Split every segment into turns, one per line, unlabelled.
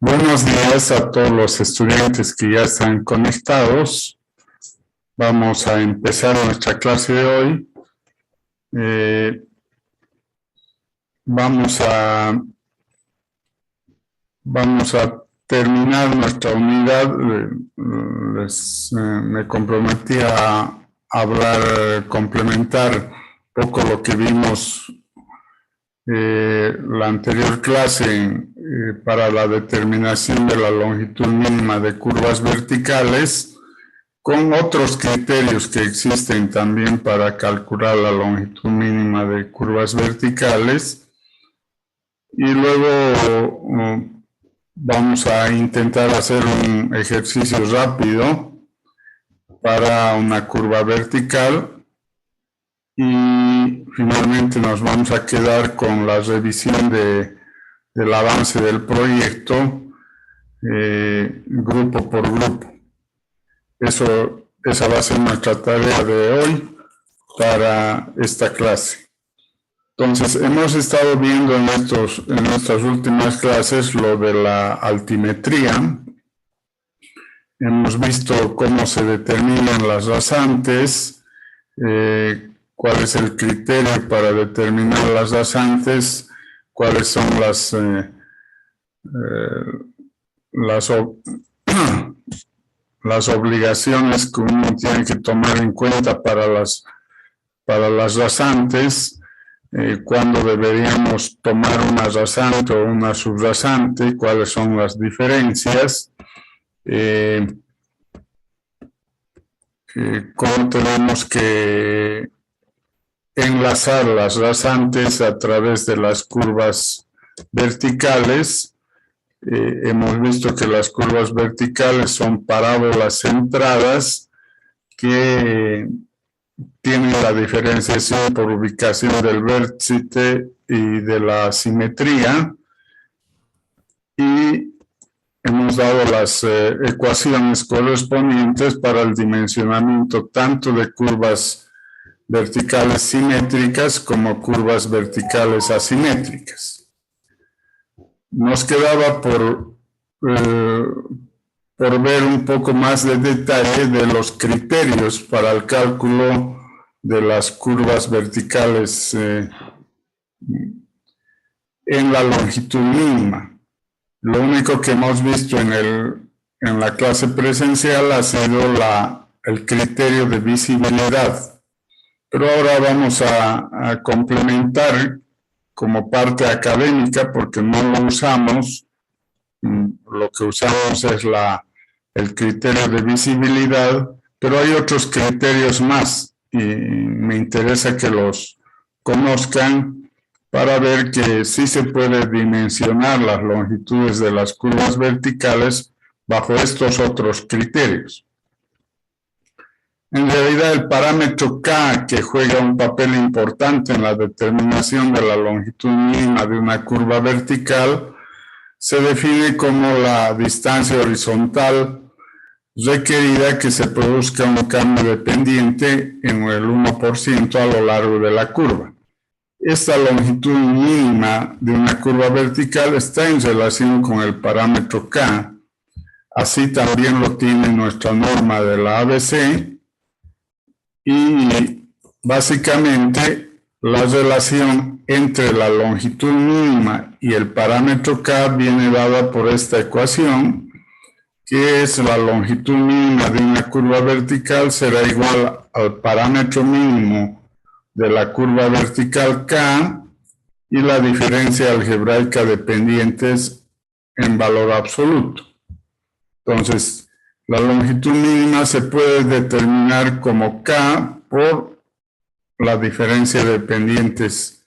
Buenos días a todos los estudiantes que ya están conectados. Vamos a empezar nuestra clase de hoy. Vamos a terminar nuestra unidad. Me comprometí a complementar un poco lo que vimos la anterior clase para la determinación de la longitud mínima de curvas verticales, con otros criterios que existen también para calcular la longitud mínima de curvas verticales. Y luego vamos a intentar hacer un ejercicio rápido para una curva vertical. Y finalmente nos vamos a quedar con la revisión del avance del proyecto, grupo por grupo. Esa va a ser nuestra tarea de hoy para esta clase. Entonces, hemos estado viendo en nuestras últimas clases lo de la altimetría. Hemos visto cómo se determinan las rasantes, cuál es el criterio para determinar las rasantes, cuáles son las obligaciones que uno tiene que tomar en cuenta para las rasantes, cuándo deberíamos tomar una rasante o una subrasante, cuáles son las diferencias, cómo tenemos que enlazar las rasantes a través de las curvas verticales. Hemos visto que las curvas verticales son parábolas centradas que tienen la diferenciación por ubicación del vértice y de la simetría, y hemos dado las ecuaciones correspondientes para el dimensionamiento tanto de curvas verticales simétricas como curvas verticales asimétricas. Nos quedaba por ver un poco más de detalle de los criterios para el cálculo de las curvas verticales en la longitud mínima. Lo único que hemos visto en la clase presencial ha sido el criterio de visibilidad. Pero ahora vamos a complementar como parte académica, porque no lo usamos. Lo que usamos es el criterio de visibilidad, pero hay otros criterios más y me interesa que los conozcan para ver que sí se puede dimensionar las longitudes de las curvas verticales bajo estos otros criterios. En realidad, el parámetro K, que juega un papel importante en la determinación de la longitud mínima de una curva vertical, se define como la distancia horizontal requerida que se produzca un cambio de pendiente en el 1% a lo largo de la curva. Esta longitud mínima de una curva vertical está en relación con el parámetro K. Así también lo tiene nuestra norma de la ABC. Y básicamente la relación entre la longitud mínima y el parámetro K viene dada por esta ecuación, que es la longitud mínima de una curva vertical será igual al parámetro mínimo de la curva vertical K y la diferencia algebraica de pendientes en valor absoluto. Entonces, la longitud mínima se puede determinar como K por la diferencia de pendientes,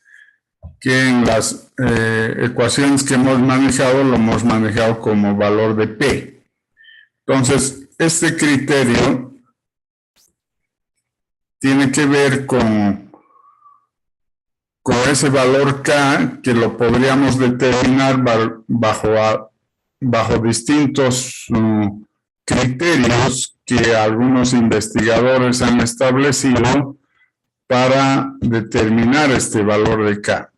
que en las ecuaciones que hemos manejado lo hemos manejado como valor de P. Entonces, este criterio tiene que ver con ese valor K, que lo podríamos determinar bajo distintos criterios que algunos investigadores han establecido para determinar este valor de K.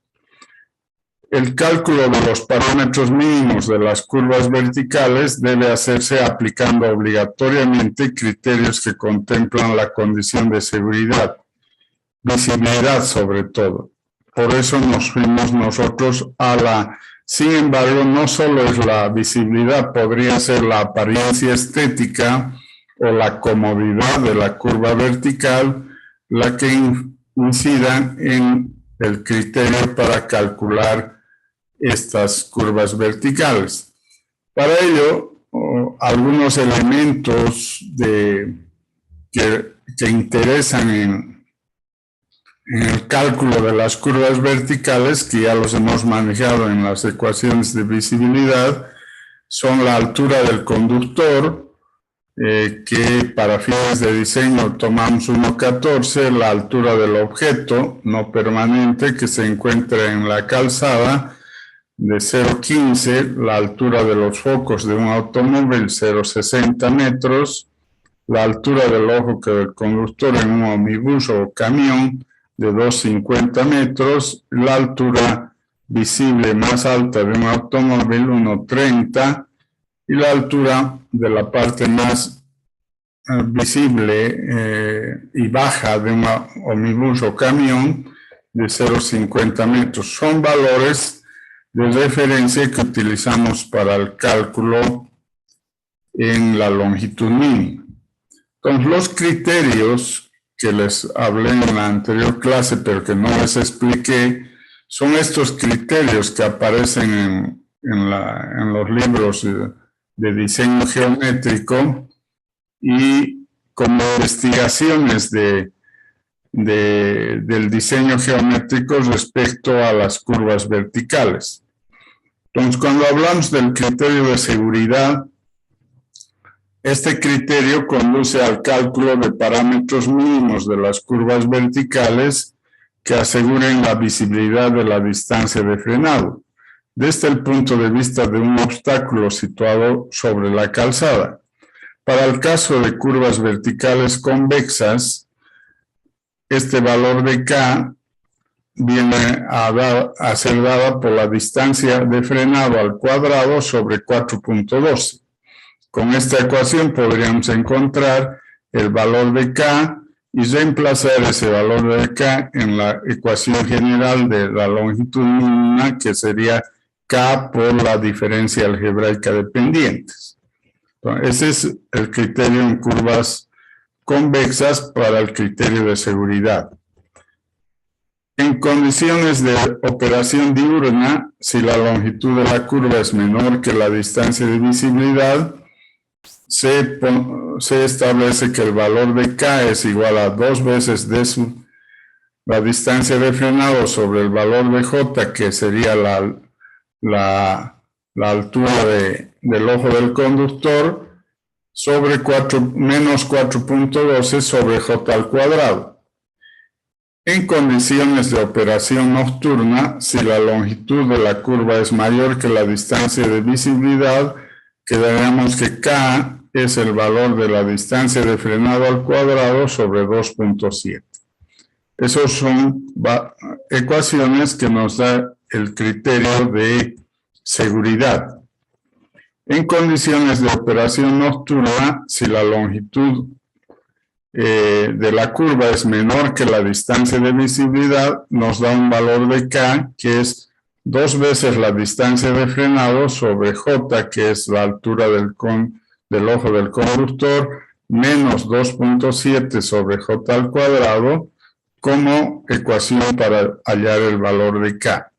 El cálculo de los parámetros mínimos de las curvas verticales debe hacerse aplicando obligatoriamente criterios que contemplan la condición de seguridad, visibilidad sobre todo. Por eso nos fuimos nosotros a la... Sin embargo, no solo es la visibilidad, podría ser la apariencia estética o la comodidad de la curva vertical la que incida en el criterio para calcular estas curvas verticales. Para ello, algunos elementos que interesan en el cálculo de las curvas verticales, que ya los hemos manejado en las ecuaciones de visibilidad, son la altura del conductor, que para fines de diseño tomamos 1,14, la altura del objeto no permanente que se encuentra en la calzada, de 0,15, la altura de los focos de un automóvil, 0,60 metros, la altura del ojo del conductor en un omnibus o camión, de 2,50 metros, la altura visible más alta de un automóvil, 1,30, y la altura de la parte más visible y baja de un omnibus o camión, de 0,50 metros. Son valores de referencia que utilizamos para el cálculo en la longitud mínima. Entonces, los criterios que les hablé en la anterior clase, pero que no les expliqué, son estos criterios que aparecen en los libros de diseño geométrico y como investigaciones del diseño geométrico respecto a las curvas verticales. Entonces, cuando hablamos del criterio de seguridad, este criterio conduce al cálculo de parámetros mínimos de las curvas verticales que aseguren la visibilidad de la distancia de frenado, desde el punto de vista de un obstáculo situado sobre la calzada. Para el caso de curvas verticales convexas, este valor de K viene a ser dada por la distancia de frenado al cuadrado sobre 4.12. Con esta ecuación podríamos encontrar el valor de K y reemplazar ese valor de K en la ecuación general de la longitud mínima, que sería K por la diferencia algebraica de pendientes. Entonces, ese es el criterio en curvas convexas para el criterio de seguridad. En condiciones de operación diurna, si la longitud de la curva es menor que la distancia de visibilidad, se establece que el valor de K es igual a 2 veces de la distancia de frenado sobre el valor de J, que sería la altura del ojo del conductor, sobre menos 4.12 sobre J al cuadrado. En condiciones de operación nocturna, si la longitud de la curva es mayor que la distancia de visibilidad, quedaríamos que K es el valor de la distancia de frenado al cuadrado sobre 2.7. Esas son ecuaciones que nos da el criterio de seguridad. En condiciones de operación nocturna, si la longitud de la curva es menor que la distancia de visibilidad, nos da un valor de K que es 2 veces la distancia de frenado sobre J, que es la altura del ojo del conductor, menos 2.7 sobre J al cuadrado, como ecuación para hallar el valor de K.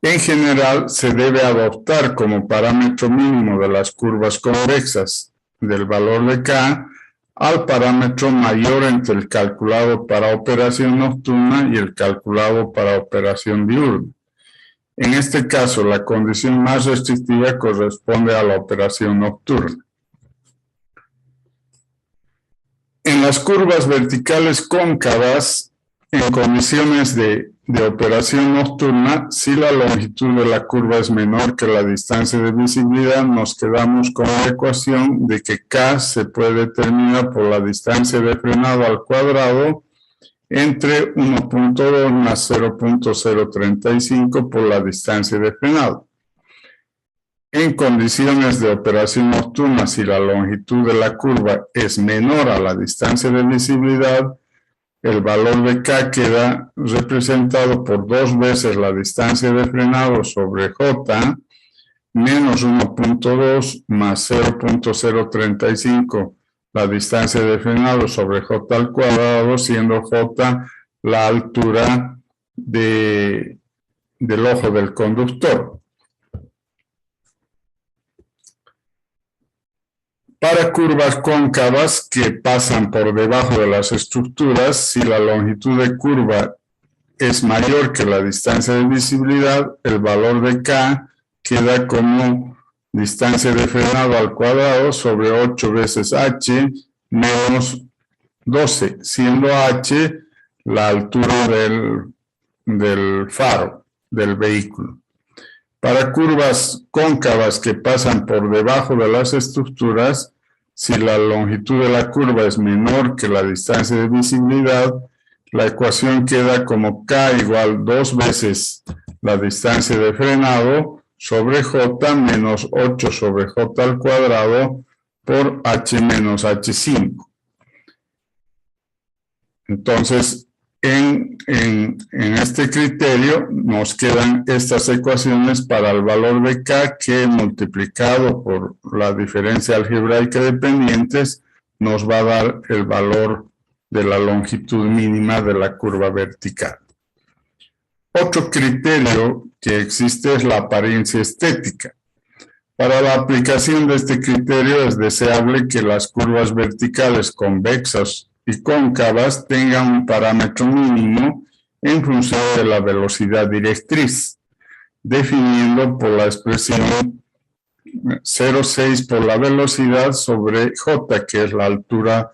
En general, se debe adoptar como parámetro mínimo de las curvas convexas del valor de K al parámetro mayor entre el calculado para operación nocturna y el calculado para operación diurna. En este caso, la condición más restrictiva corresponde a la operación nocturna. En las curvas verticales cóncavas, en condiciones de operación nocturna, si la longitud de la curva es menor que la distancia de visibilidad, nos quedamos con la ecuación de que K se puede determinar por la distancia de frenado al cuadrado entre 1.2 más 0.035 por la distancia de frenado. En condiciones de operación nocturna, si la longitud de la curva es menor a la distancia de visibilidad, el valor de K queda representado por 2 veces la distancia de frenado sobre J, menos 1.2 más 0.035 la distancia de frenado sobre J al cuadrado, siendo J la altura del ojo del conductor. Para curvas cóncavas que pasan por debajo de las estructuras, si la longitud de curva es mayor que la distancia de visibilidad, el valor de K queda como distancia de frenado al cuadrado sobre 8 veces h menos 12, siendo h la altura del faro del vehículo. Para curvas cóncavas que pasan por debajo de las estructuras, si la longitud de la curva es menor que la distancia de visibilidad, la ecuación queda como K igual 2 veces la distancia de frenado sobre J menos 8 sobre J al cuadrado por H menos H5. Entonces, en este criterio nos quedan estas ecuaciones para el valor de K que multiplicado por la diferencia algebraica de pendientes nos va a dar el valor de la longitud mínima de la curva vertical. Otro criterio que existe es la apariencia estética. Para la aplicación de este criterio es deseable que las curvas verticales convexas y cóncavas tengan un parámetro mínimo en función de la velocidad directriz, definiendo por la expresión 0,6 por la velocidad sobre J, que es la altura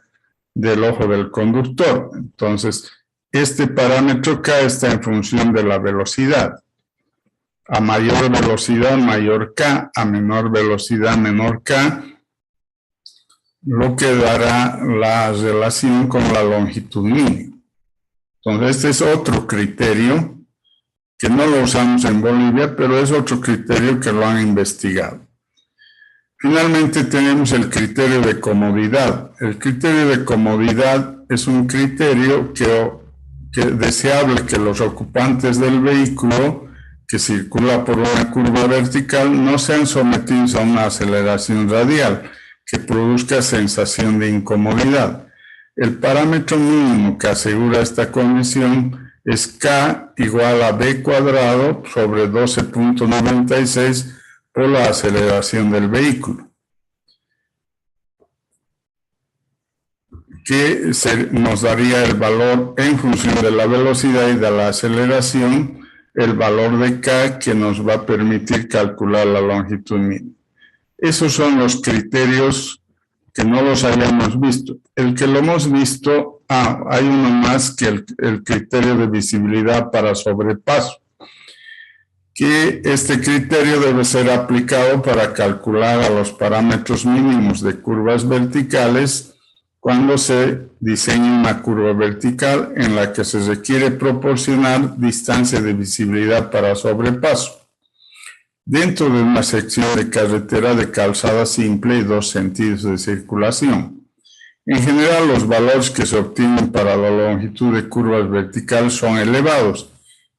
del ojo del conductor. Entonces, este parámetro K está en función de la velocidad. A mayor velocidad, mayor K, a menor velocidad, menor K, lo que dará la relación con la longitud mínima. Entonces, este es otro criterio que no lo usamos en Bolivia, pero es otro criterio que lo han investigado. Finalmente tenemos el criterio de comodidad. El criterio de comodidad es un criterio que es deseable que los ocupantes del vehículo que circula por una curva vertical no sean sometidos a una aceleración radial que produzca sensación de incomodidad. El parámetro mínimo que asegura esta condición es K igual a B cuadrado sobre 12.96 por la aceleración del vehículo, que nos daría el valor en función de la velocidad y de la aceleración, el valor de K que nos va a permitir calcular la longitud mínima. Esos son los criterios que no los habíamos visto. El que lo hemos visto, hay uno más que el criterio de visibilidad para sobrepaso, que este criterio debe ser aplicado para calcular a los parámetros mínimos de curvas verticales cuando se diseña una curva vertical en la que se requiere proporcionar distancia de visibilidad para sobrepaso dentro de una sección de carretera de calzada simple y 2 sentidos de circulación. En general, los valores que se obtienen para la longitud de curvas verticales son elevados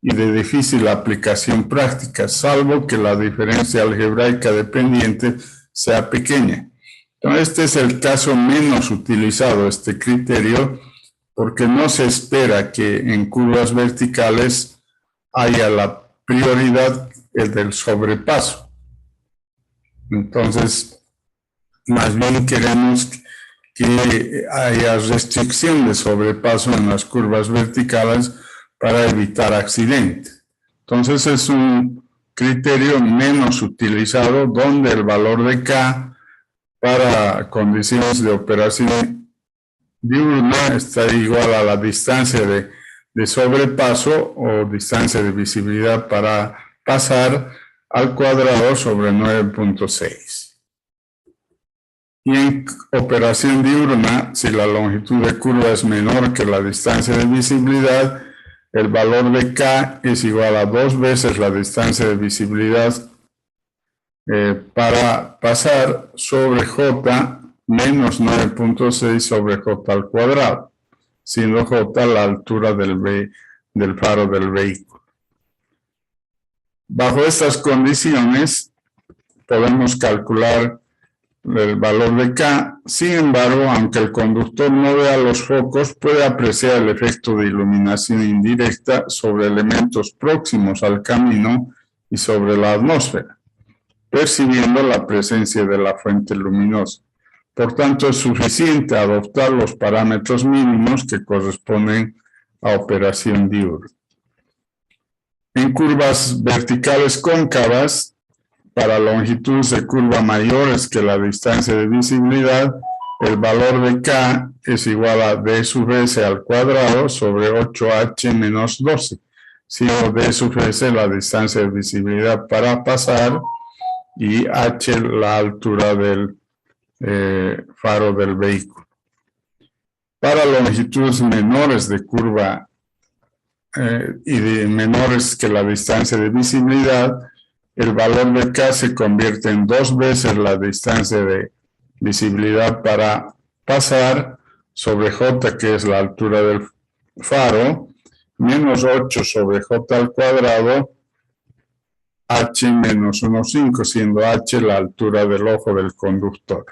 y de difícil aplicación práctica, salvo que la diferencia algebraica de pendiente sea pequeña. Entonces, este es el caso menos utilizado, este criterio, porque no se espera que en curvas verticales haya la prioridad del sobrepaso. Entonces, más bien queremos que haya restricción de sobrepaso en las curvas verticales para evitar accidentes. Entonces, es un criterio menos utilizado donde el valor de K para condiciones de operación diurna está igual a la distancia de sobrepaso o distancia de visibilidad para pasar al cuadrado sobre 9.6. Y en operación diurna, si la longitud de curva es menor que la distancia de visibilidad, el valor de K es igual a 2 veces la distancia de visibilidad para pasar sobre J menos 9.6 sobre J al cuadrado, siendo J la altura del faro del vehículo. Bajo estas condiciones, podemos calcular el valor de K. Sin embargo, aunque el conductor no vea los focos, puede apreciar el efecto de iluminación indirecta sobre elementos próximos al camino y sobre la atmósfera, percibiendo la presencia de la fuente luminosa. Por tanto, es suficiente adoptar los parámetros mínimos que corresponden a operación diurna. En curvas verticales cóncavas, para longitudes de curva mayores que la distancia de visibilidad, el valor de K es igual a D sub S al cuadrado sobre 8H menos 12, siendo D sub S la distancia de visibilidad para pasar y H la altura del faro del vehículo. Para longitudes menores de curva y de menores que la distancia de visibilidad, el valor de K se convierte en 2 veces la distancia de visibilidad para pasar sobre J, que es la altura del faro, menos 8 sobre J al cuadrado, H menos 1,5, siendo H la altura del ojo del conductor.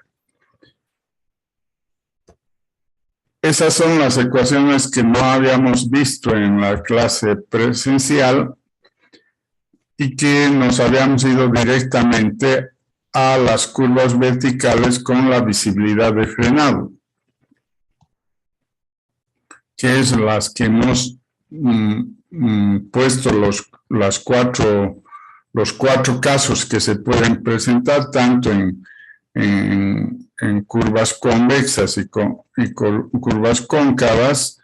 Esas son las ecuaciones que no habíamos visto en la clase presencial y que nos habíamos ido directamente a las curvas verticales con la visibilidad de frenado, que es las que hemos puesto los cuatro casos que se pueden presentar tanto en curvas convexas y curvas cóncavas,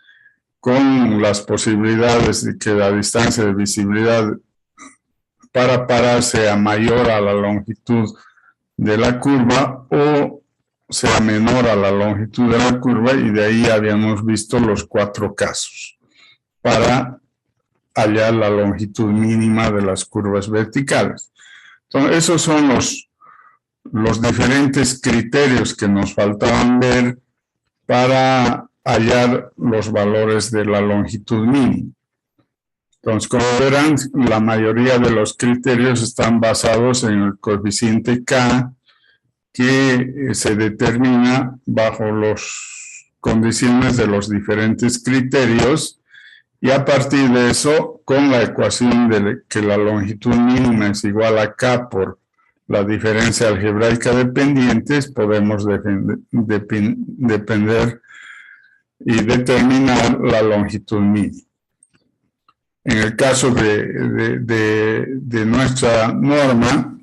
con las posibilidades de que la distancia de visibilidad para parar sea mayor a la longitud de la curva o sea menor a la longitud de la curva, y de ahí habíamos visto los 4 casos para hallar la longitud mínima de las curvas verticales. Entonces, esos son los diferentes criterios que nos faltaban ver para hallar los valores de la longitud mínima. Entonces, como verán, la mayoría de los criterios están basados en el coeficiente K, que se determina bajo las condiciones de los diferentes criterios, y a partir de eso, con la ecuación de que la longitud mínima es igual a K por la diferencia algebraica de pendientes, podemos depender y determinar la longitud mínima. En el caso de nuestra norma,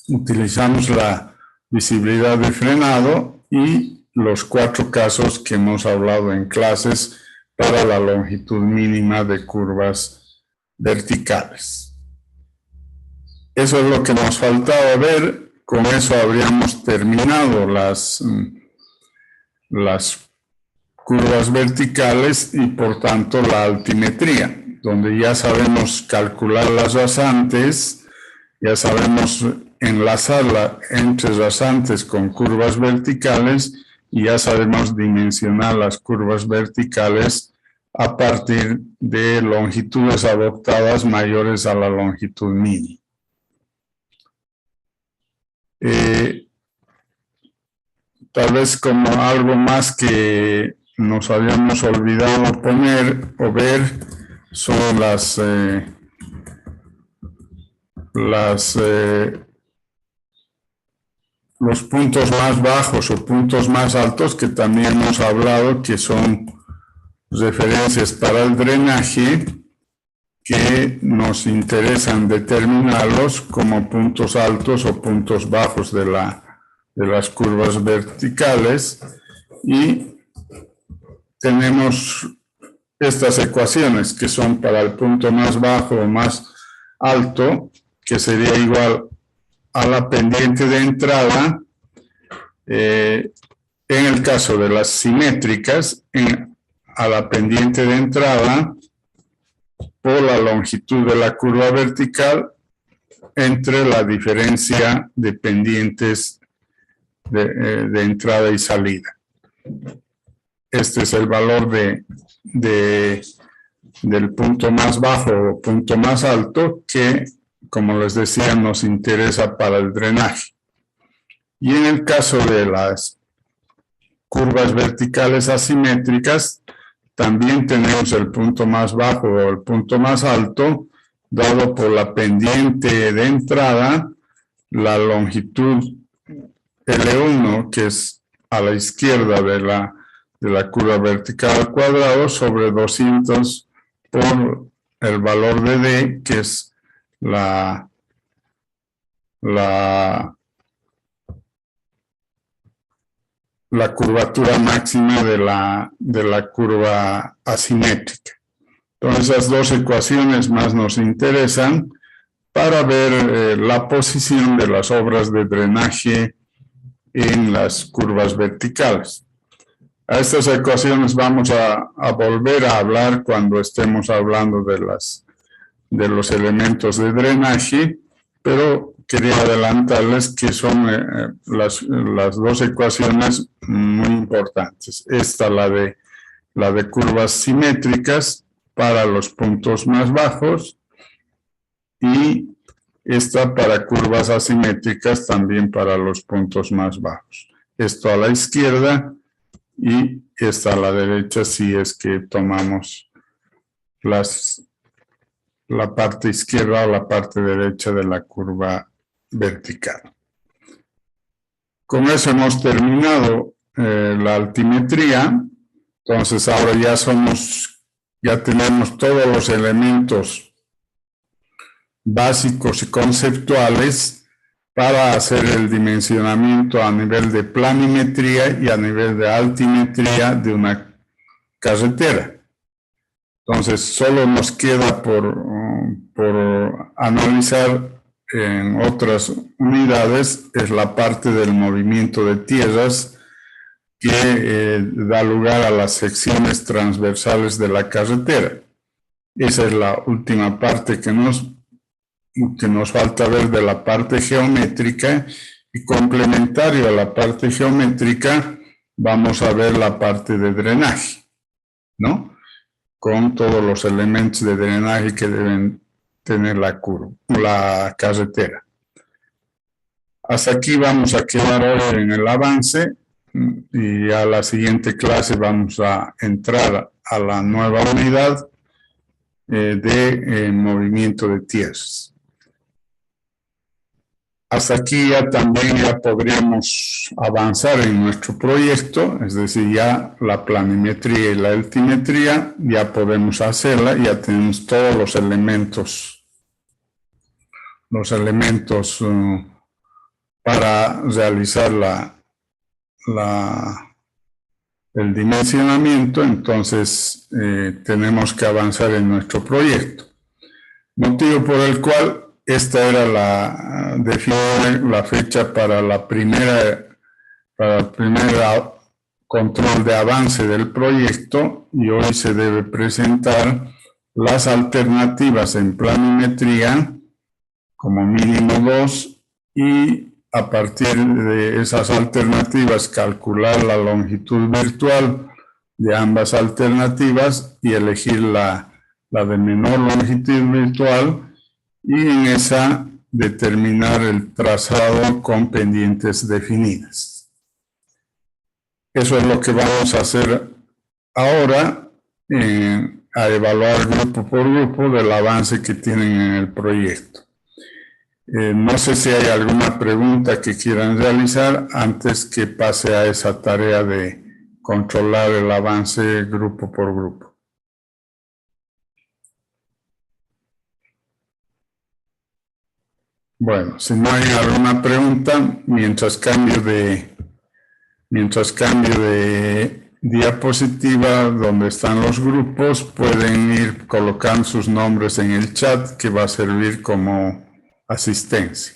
utilizamos la visibilidad de frenado y los 4 casos que hemos hablado en clases para la longitud mínima de curvas verticales. Eso es lo que nos faltaba ver. Con eso habríamos terminado las curvas verticales y por tanto la altimetría, donde ya sabemos calcular las rasantes, ya sabemos enlazarla entre rasantes con curvas verticales y ya sabemos dimensionar las curvas verticales a partir de longitudes adoptadas mayores a la longitud mínima. Tal vez como algo más que nos habíamos olvidado poner o ver son los puntos más bajos o puntos más altos, que también hemos hablado, que son referencias para el drenaje, que nos interesan determinarlos como puntos altos o puntos bajos de las curvas verticales, y tenemos estas ecuaciones que son para el punto más bajo o más alto, que sería igual a la pendiente de entrada En el caso de las simétricas, a la pendiente de entrada, por la longitud de la curva vertical, entre la diferencia de pendientes de entrada y salida. Este es el valor del punto más bajo o punto más alto que, como les decía, nos interesa para el drenaje. Y en el caso de las curvas verticales asimétricas, también tenemos el punto más bajo o el punto más alto, dado por la pendiente de entrada, la longitud L1, que es a la izquierda de la curva vertical al cuadrado, sobre 200 por el valor de D, que es la curvatura máxima de la curva asimétrica. Entonces, esas dos ecuaciones más nos interesan para ver la posición de las obras de drenaje en las curvas verticales. A estas ecuaciones vamos a volver a hablar cuando estemos hablando de los elementos de drenaje, pero quería adelantarles que son las dos ecuaciones muy importantes. Esta, la de curvas simétricas para los puntos más bajos, y esta para curvas asimétricas también para los puntos más bajos. Esto a la izquierda y esta a la derecha si es que tomamos la parte izquierda o la parte derecha de la curva vertical. Con eso hemos terminado la altimetría. Entonces ahora ya tenemos todos los elementos básicos y conceptuales para hacer el dimensionamiento a nivel de planimetría y a nivel de altimetría de una carretera. Entonces, solo nos queda por analizar en otras unidades, es la parte del movimiento de tierras que da lugar a las secciones transversales de la carretera. Esa es la última parte que nos falta ver de la parte geométrica, y complementario a la parte geométrica vamos a ver la parte de drenaje, ¿no? Con todos los elementos de drenaje que deben tener la carretera. Hasta aquí vamos a quedar hoy en el avance, y a la siguiente clase vamos a entrar a la nueva unidad de movimiento de tierras. Hasta aquí ya podríamos avanzar en nuestro proyecto, es decir, ya la planimetría y la altimetría ya podemos hacerla, ya tenemos todos los elementos para realizar el dimensionamiento. Entonces tenemos que avanzar en nuestro proyecto. Motivo por el cual esta era definir la fecha para el primer control de avance del proyecto, y hoy se debe presentar las alternativas en planimetría, como mínimo 2, y a partir de esas alternativas calcular la longitud virtual de ambas alternativas y elegir la de menor longitud virtual, y en esa determinar el trazado con pendientes definidas. Eso es lo que vamos a hacer ahora, a evaluar grupo por grupo del avance que tienen en el proyecto. No sé si hay alguna pregunta que quieran realizar antes que pase a esa tarea de controlar el avance grupo por grupo. Bueno, si no hay alguna pregunta, mientras cambio de diapositiva donde están los grupos, pueden ir colocando sus nombres en el chat, que va a servir como asistencia.